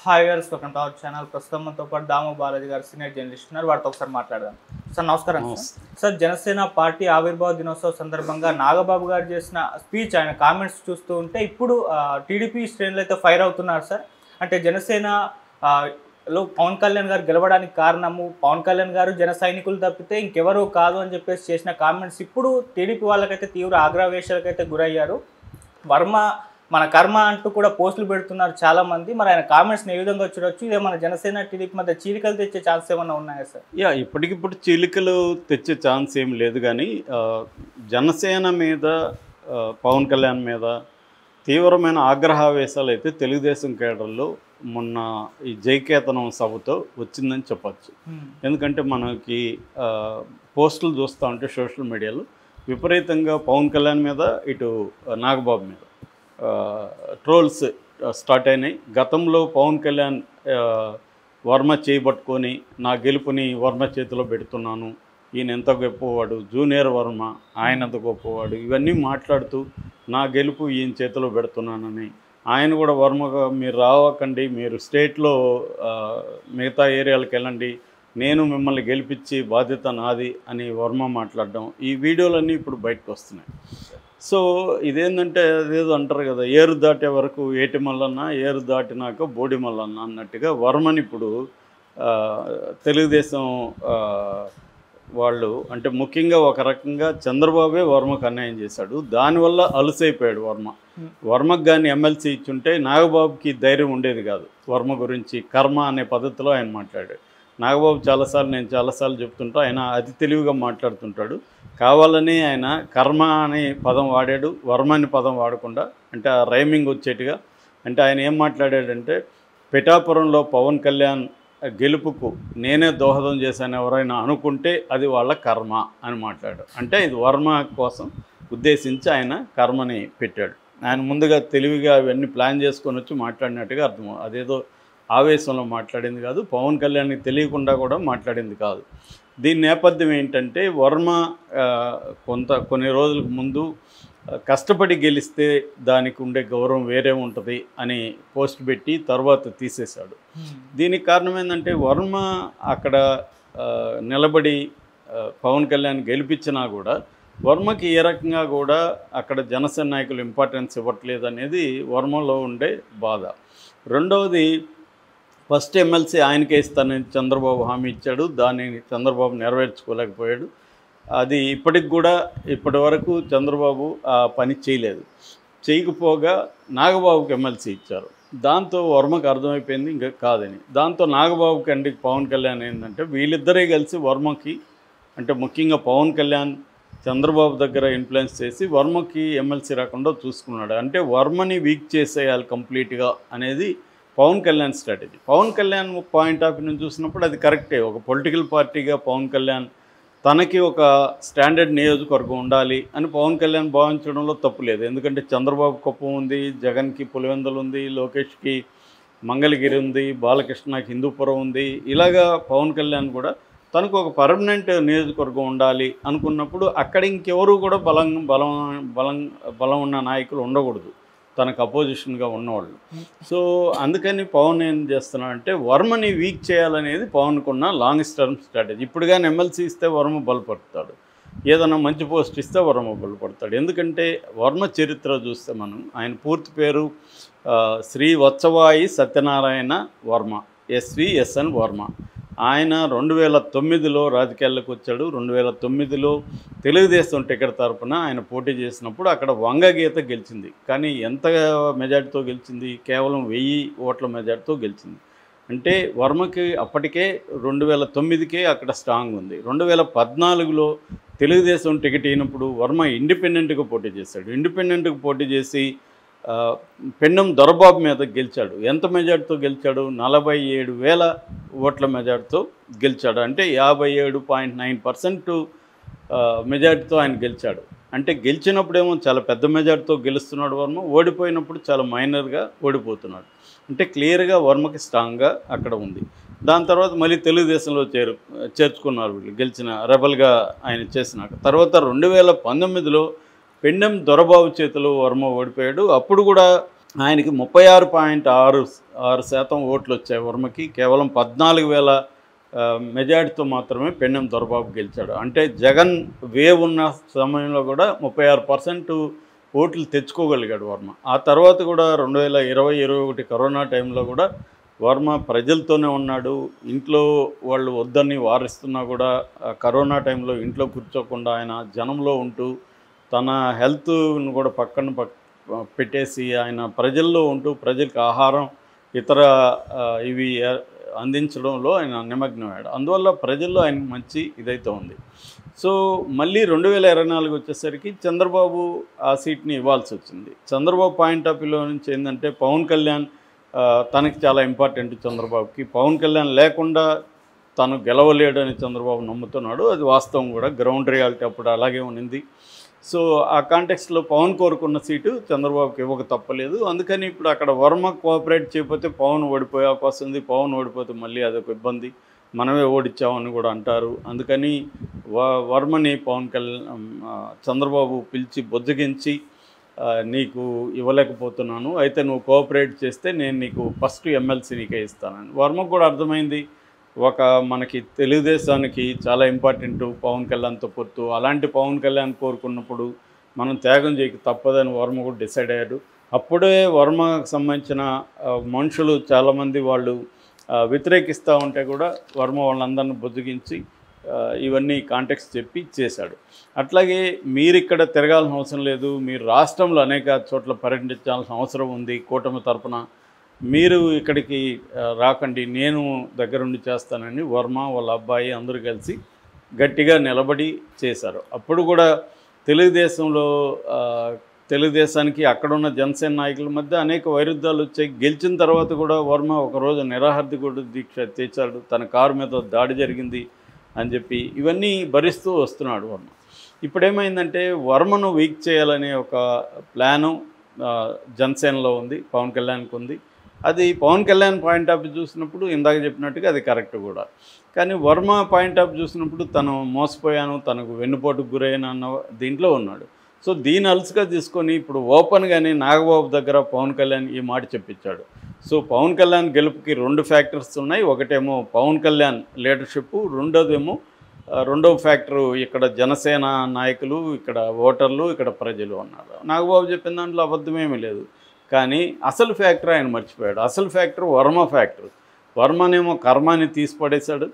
Hi గారు, welcome to our channel. ప్రస్తుతం మనతో పాటు దాము బాలాజీ గారు సీనియర్ జర్నలిస్ట్ ఉన్నారు. వారితో ఒకసారి మాట్లాడదాం. సార్ నమస్కారం. సార్ జనసేన పార్టీ ఆవిర్భావ దినోత్సవ సందర్భంగా నాగబాబు గారు చేసిన స్పీచ్, ఆయన కామెంట్స్ చూస్తూ ఉంటే ఇప్పుడు టీడీపీ శ్రేణులు అయితే ఫైర్ అవుతున్నారు సార్. అంటే జనసేన లో పవన్ కళ్యాణ్ గారు గెలవడానికి కారణము పవన్ కళ్యాణ్ గారు జన సైనికులు తప్పితే ఇంకెవరూ కాదు అని చెప్పేసి చేసిన కామెంట్స్ ఇప్పుడు టీడీపీ వాళ్ళకైతే తీవ్ర ఆగ్రహవేశాలకైతే గురయ్యారు. వర్మ మన కర్మ అంటూ కూడా పోస్టులు పెడుతున్నారు చాలామంది. మరి ఆయన కామెంట్స్ని ఏ విధంగా చూడొచ్చు? ఇదే మన జనసేన టీడీపీ మధ్య చీలికలు తెచ్చే ఛాన్స్ ఏమైనా ఉన్నాయా సార్? ఇప్పటికిప్పుడు చీలికలు తెచ్చే ఛాన్స్ ఏం లేదు. కానీ జనసేన మీద పవన్ కళ్యాణ్ మీద తీవ్రమైన ఆగ్రహావేశాలు అయితే తెలుగుదేశం కేడర్లో మొన్న ఈ జైకేతనం సభతో వచ్చిందని చెప్పచ్చు. ఎందుకంటే మనకి పోస్టులు చూస్తూ ఉంటే సోషల్ మీడియాలో విపరీతంగా పవన్ కళ్యాణ్ మీద, ఇటు నాగబాబు మీద ట్రోల్స్ స్టార్ట్ అయినాయి. గతంలో పవన్ కళ్యాణ్ వర్మ చేయబట్టుకొని నా గెలుపుని వర్మ చేతిలో పెడుతున్నాను, ఈయన ఎంత గొప్పవాడు, జూనియర్ వర్మ ఆయన ఎంత గొప్పవాడు, ఇవన్నీ మాట్లాడుతూ నా గెలుపు ఈయన చేతిలో పెడుతున్నానని, ఆయన కూడా వర్మగా మీరు రావకండి, మీరు స్టేట్లో మిగతా ఏరియాలకు వెళ్ళండి, నేను మిమ్మల్ని గెలిపించి బాధ్యత నాది అని వర్మ మాట్లాడడం, ఈ వీడియోలన్నీ ఇప్పుడు బయటకు వస్తున్నాయి. సో ఇదేంటంటే అదేదో అంటారు కదా, ఏరు దాటే వరకు ఏటి మల్లన్న, ఏరు దాటినాక బోడి మల్లన్న అన్నట్టుగా వర్మని ఇప్పుడు తెలుగుదేశం వాళ్ళు, అంటే ముఖ్యంగా ఒక రకంగా చంద్రబాబే వర్మకు అన్యాయం చేశాడు. దానివల్ల అలుసైపోయాడు వర్మ. వర్మకు కానీ ఎమ్మెల్సీ ఇచ్చుంటే నాగబాబుకి ధైర్యం ఉండేది కాదు. వర్మ గురించి కర్మ అనే పద్ధతిలో ఆయన మాట్లాడాడు. నాగబాబు నేను చాలాసార్లు చెప్తుంటా, ఆయన అతి తెలివిగా మాట్లాడుతుంటాడు. కావాలని ఆయన కర్మ అనే పదం వాడాడు, వర్మ అనే పదం వాడకుండా, అంటే ఆ రైమింగ్ వచ్చేట్టుగా. అంటే ఆయన ఏం మాట్లాడాడంటే, పిఠాపురంలో పవన్ కళ్యాణ్ గెలుపుకు నేనే దోహదం చేశాను ఎవరైనా అనుకుంటే అది వాళ్ళ కర్మ అని మాట్లాడాడు. అంటే ఇది వర్మ కోసం ఉద్దేశించి ఆయన కర్మని పెట్టాడు. ఆయన ముందుగా తెలివిగా అవన్నీ ప్లాన్ చేసుకొని వచ్చి మాట్లాడినట్టుగా అర్థం. అదేదో ఆవేశంలో మాట్లాడింది కాదు, పవన్ కళ్యాణ్కి తెలియకుండా కూడా మాట్లాడింది కాదు. దీని నేపథ్యం ఏంటంటే, వర్మ కొన్ని రోజులకు ముందు కష్టపడి గెలిస్తే దానికి ఉండే గౌరవం వేరే ఉంటుంది అని పోస్ట్ పెట్టి తర్వాత తీసేశాడు. దీనికి కారణం ఏంటంటే, వర్మ అక్కడ నిలబడి పవన్ కళ్యాణ్ గెలిపించినా కూడా వర్మకి ఏ రకంగా కూడా అక్కడ జనసేన నాయకులు ఇంపార్టెన్స్ ఇవ్వట్లేదు అనేది వర్మలో ఉండే బాధ. రెండవది, ఫస్ట్ ఎమ్మెల్సీ ఆయనకే ఇస్తానని చంద్రబాబు హామీ ఇచ్చాడు. దాన్ని చంద్రబాబు నెరవేర్చుకోలేకపోయాడు. అది ఇప్పటి వరకు చంద్రబాబు ఆ పని చేయకపోగా నాగబాబుకి ఎమ్మెల్సీ ఇచ్చారు. దాంతో వర్మకు అర్థమైపోయింది ఇంకా కాదని. దాంతో నాగబాబుకి అంటే పవన్ కళ్యాణ్ ఏంటంటే, వీళ్ళిద్దరే కలిసి వర్మకి, అంటే ముఖ్యంగా పవన్ కళ్యాణ్ చంద్రబాబు దగ్గర ఇన్ఫ్లుయెన్స్ చేసి వర్మకి ఎమ్మెల్సీ రాకుండా చూసుకున్నాడు. అంటే వర్మని వీక్ చేసేయాలి కంప్లీట్గా అనేది Pawan Kalyan strategy. Pawan Kalyan point of view నుంచి చూసినప్పుడు అది కరెక్టే. ఒక పొలిటికల్ పార్టీగా పవన్ కళ్యాణ్ తనకి ఒక స్టాండర్డ్ నియోజకవర్గం ఉండాలి అని పవన్ కళ్యాణ్ భావించడంలో తప్పు లేదు. ఎందుకంటే చంద్రబాబు కుప్పం ఉంది, జగన్కి పులివెందులు ఉంది, లోకేష్కి మంగళగిరి ఉంది, బాలకృష్ణకి హిందూపురం ఉంది. ఇలాగా పవన్ కళ్యాణ్ కూడా తనకు ఒక పర్మనెంట్ నియోజకవర్గం ఉండాలి అనుకున్నప్పుడు అక్కడ ఇంకెవరు కూడా బలం ఉన్న నాయకులు ఉండకూడదు తనకు అపోజిషన్గా ఉన్నవాళ్ళు. సో అందుకని పవన్ ఏం చేస్తున్నాడంటే, వర్మని వీక్ చేయాలనేది పవన్కున్న లాంగ్ టర్మ్ స్ట్రాటజీ. ఇప్పుడు కానీ ఎమ్మెల్సీ ఇస్తే వర్మ బలపడతాడు, ఏదైనా మంచి పోస్ట్ ఇస్తే వర్మ బలపడతాడు. ఎందుకంటే వర్మ చరిత్ర చూస్తే మనం, ఆయన పూర్తి పేరు శ్రీ వత్సవాయి సత్యనారాయణ వర్మ, SVSN వర్మ. ఆయన 2009లో రాజకీయాల్లోకి వచ్చాడు. 2009లో తెలుగుదేశం టికెట్ తరపున ఆయన పోటీ చేసినప్పుడు అక్కడ వంగగీత గెలిచింది. కానీ ఎంత మెజార్టీతో గెలిచింది? కేవలం 1000 ఓట్ల మెజార్టీతో గెలిచింది. అంటే వర్మకి అప్పటికే 2009కే అక్కడ స్ట్రాంగ్ ఉంది. 2014లో తెలుగుదేశం టికెట్ అయినప్పుడు వర్మ ఇండిపెండెంట్గా పోటీ చేశాడు. ఇండిపెండెంట్గా పోటీ చేసి పెండం దొరబాబు మీద గెలిచాడు. ఎంత మెజార్టీతో గెలిచాడు? 47,000 ఓట్ల మెజార్టీతో గెలిచాడు. అంటే 57.9% మెజార్టీతో ఆయన గెలిచాడు. అంటే గెలిచినప్పుడేమో చాలా పెద్ద మెజార్టీతో గెలుస్తున్నాడు వర్మ, ఓడిపోయినప్పుడు చాలా మైనర్గా ఓడిపోతున్నాడు. అంటే క్లియర్గా వర్మకి స్ట్రాంగ్గా అక్కడ ఉంది. దాని తర్వాత మళ్ళీ తెలుగుదేశంలో చేర్చుకున్నారు వీళ్ళు, గెలిచిన రెబల్గా ఆయన చేసినాక. తర్వాత 2019లో పెండెం దొరబాబు చేతిలో వర్మ ఓడిపోయాడు. అప్పుడు కూడా ఆయనకి 36.6% ఓట్లు వచ్చాయి. వర్మకి కేవలం 14,000 మెజార్టీతో మాత్రమే పెన్నెం దొరబాబు గెలిచాడు. అంటే జగన్ వేవ్ ఉన్న సమయంలో కూడా 36% ఓట్లు తెచ్చుకోగలిగాడు వర్మ. ఆ తర్వాత కూడా 2020-21 కరోనా టైంలో కూడా వర్మ ప్రజలతోనే ఉన్నాడు. ఇంట్లో వాళ్ళు వద్దని వారిస్తున్నా కూడా కరోనా టైంలో ఇంట్లో కూర్చోకుండా ఆయన జనంలో ఉంటూ తన హెల్త్ను కూడా పెట్టేసి ఆయన ప్రజల్లో ఉంటూ ప్రజలకు ఆహారం ఇతర ఇవి అందించడంలో ఆయన నిమగ్నమయ్యాడు. అందువల్ల ప్రజల్లో ఆయనకు మంచి ఇదైతే ఉంది. సో మళ్ళీ 2024 వచ్చేసరికి చంద్రబాబు ఆ సీట్ని ఇవ్వాల్సి వచ్చింది. చంద్రబాబు పాయింట్ ఆఫ్ వ్యూలో నుంచి ఏంటంటే పవన్ కళ్యాణ్ తనకి చాలా ఇంపార్టెంట్. చంద్రబాబుకి పవన్ కళ్యాణ్ లేకుండా తను గెలవలేడని చంద్రబాబు నమ్ముతున్నాడు. అది వాస్తవం కూడా, గ్రౌండ్ రియాలిటీ అప్పుడు అలాగే ఉన్నింది. సో ఆ కాంటెక్స్ట్లో పవన్ కోరుకున్న సీటు చంద్రబాబుకి ఇవ్వక తప్పలేదు. అందుకని ఇప్పుడు అక్కడ వర్మ కోఆపరేట్ చేయకపోతే పవన్ ఓడిపోయే అవకాశం ఉంది. పవన్ ఓడిపోతే మళ్ళీ అదొక ఇబ్బంది, మనమే ఓడించామని కూడా అంటారు. అందుకని వర్మని పవన్ కళ్యాణ్ చంద్రబాబు పిలిచి బొజ్జగించి నీకు ఇవ్వలేకపోతున్నాను, అయితే నువ్వు కోఆపరేట్ చేస్తే నేను నీకు ఫస్ట్ ఎమ్మెల్సీ నీకే ఇస్తానని. వర్మకు కూడా అర్థమైంది మనకి తెలుగుదేశానికి చాలా ఇంపార్టెంట్ పవన్ కళ్యాణ్తో పొత్తు. అలాంటి పవన్ కళ్యాణ్ కోరుకున్నప్పుడు మనం త్యాగం చేయక తప్పదని వర్మ కూడా డిసైడ్ అయ్యాడు. అప్పుడే వర్మకు సంబంధించిన మనుషులు చాలామంది వాళ్ళు వ్యతిరేకిస్తూ ఉంటే కూడా వర్మ వాళ్ళందరినీ బుజ్జగించి ఇవన్నీ కాంటెక్స్ట్ చెప్పి చేశాడు. అట్లాగే మీరు ఇక్కడ తిరగాల్సిన అవసరం లేదు, మీరు రాష్ట్రంలో అనేక చోట్ల పర్యటించాల్సిన అవసరం ఉంది, కూటమి తరపున మీరు ఇక్కడికి రాకండి, నేను దగ్గరుండి చేస్తానని వర్మ వాళ్ళ అబ్బాయి అందరూ కలిసి గట్టిగా నిలబడి చేశారు. అప్పుడు కూడా తెలుగుదేశానికి అక్కడున్న జనసేన నాయకుల మధ్య అనేక వైరుధ్యాలు వచ్చాయి. గెలిచిన తర్వాత కూడా వర్మ ఒకరోజు నిరాహార దీక్ష చేశాడు. తన కారు మీద దాడి జరిగింది అని చెప్పి ఇవన్నీ భరిస్తూ వస్తున్నాడు వర్మ. ఇప్పుడేమైందంటే వర్మను వీక్ చేయాలనే ఒక ప్లాను జనసేనలో ఉంది, పవన్ కళ్యాణ్కి ఉంది. అది Pawan Kalyan point of view చూసినప్పుడు ఇందాక చెప్పినట్టుగా అది కరెక్ట్ కూడా. కానీ వర్మ పాయింట్ ఆఫ్ చూసినప్పుడు తను మోసపోయాను, తనకు వెన్నుపోటుకు గురైన అన్న దీంట్లో ఉన్నాడు. సో దీన్ని అలసిగా తీసుకొని ఇప్పుడు ఓపెన్గానే నాగబాబు దగ్గర పవన్ కళ్యాణ్ ఈ మాట చెప్పించాడు. సో పవన్ కళ్యాణ్ గెలుపుకి 2 ఫ్యాక్టర్స్ ఉన్నాయి. ఒకటేమో పవన్ కళ్యాణ్ లీడర్షిప్, రెండవ ఫ్యాక్టరు ఇక్కడ జనసేన నాయకులు, ఇక్కడ ఓటర్లు, ఇక్కడ ప్రజలు అన్నారు. నాగబాబు చెప్పిన దాంట్లో అబద్ధమేమీ లేదు. కానీ అసలు ఫ్యాక్టర్ ఆయన మర్చిపోయాడు. అసలు ఫ్యాక్టర్ వర్మ ఫ్యాక్టర్. వర్మనేమో కర్మాన్ని తీసి పడేశాడు.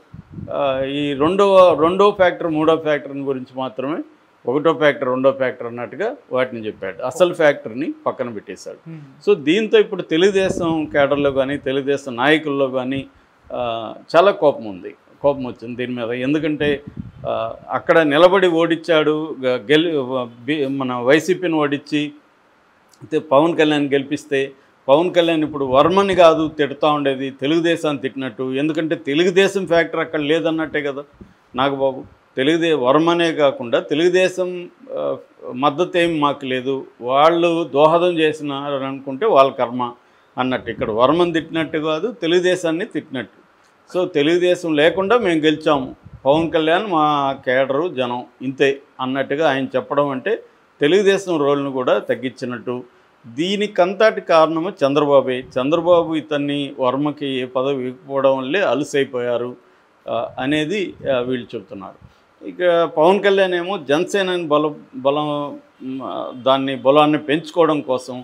ఈ రెండో ఫ్యాక్టర్ మూడో ఫ్యాక్టర్ని గురించి మాత్రమే ఒకటో ఫ్యాక్టర్ రెండో ఫ్యాక్టర్ అన్నట్టుగా వాటిని చెప్పాడు. అసలు ఫ్యాక్టర్ని పక్కన పెట్టేశాడు. సో దీంతో ఇప్పుడు తెలుగుదేశం కేడర్లో కానీ తెలుగుదేశం నాయకుల్లో కానీ చాలా కోపం వచ్చింది దీని మీద. ఎందుకంటే అక్కడ నిలబడి ఓడించాడు, మన వైసీపీని ఓడించి పవన్ కళ్యాణ్ గెలిపిస్తే పవన్ కళ్యాణ్ ఇప్పుడు వర్మని కాదు తిడుతూ ఉండేది, తెలుగుదేశాన్ని తిట్టినట్టు. ఎందుకంటే తెలుగుదేశం ఫ్యాక్టర్ అక్కడ లేదన్నట్టే కదా నాగబాబు. వర్మనే కాకుండా తెలుగుదేశం మద్దతు ఏమి మాకు లేదు, వాళ్ళు దోహదం చేసినారు అనుకుంటే వాళ్ళ కర్మ అన్నట్టు. ఇక్కడ వర్మని తిట్టినట్టు కాదు, తెలుగుదేశాన్ని తిట్టినట్టు. సో తెలుగుదేశం లేకుండా మేము గెలిచాము, పవన్ కళ్యాణ్ మా కేడరు జనం ఇంతే అన్నట్టుగా ఆయన చెప్పడం అంటే తెలుగుదేశం రోల్ను కూడా తగ్గించినట్టు. దీనికంతటి కారణము చంద్రబాబే. చంద్రబాబు ఇతన్ని వర్మకి ఏ పదవి ఇవ్వకపోవడం వల్లే అలుసైపోయారు అనేది వీళ్ళు చెబుతున్నారు. ఇక పవన్ కళ్యాణ్ ఏమో జనసేనని బలాన్ని పెంచుకోవడం కోసం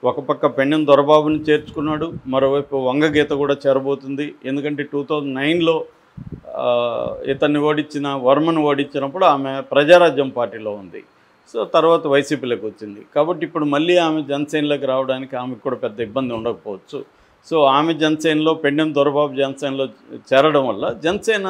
ఒక పక్క పెన్నెం దొరబాబుని చేర్చుకున్నాడు, మరోవైపు వంగగీత కూడా చేరబోతుంది. ఎందుకంటే 2009లో ఇతన్ని వర్మను ఓడించినప్పుడు ఆమె ప్రజారాజ్యం పార్టీలో ఉంది. సో తర్వాత వైసీపీలోకి వచ్చింది. కాబట్టి ఇప్పుడు మళ్ళీ ఆమె జనసేనలోకి రావడానికి ఆమెకు కూడా పెద్ద ఇబ్బంది ఉండకపోవచ్చు. సో ఆమె జనసేనలో, పెన్నెం దొరబాబు జనసేనలో చేరడం వల్ల జనసేన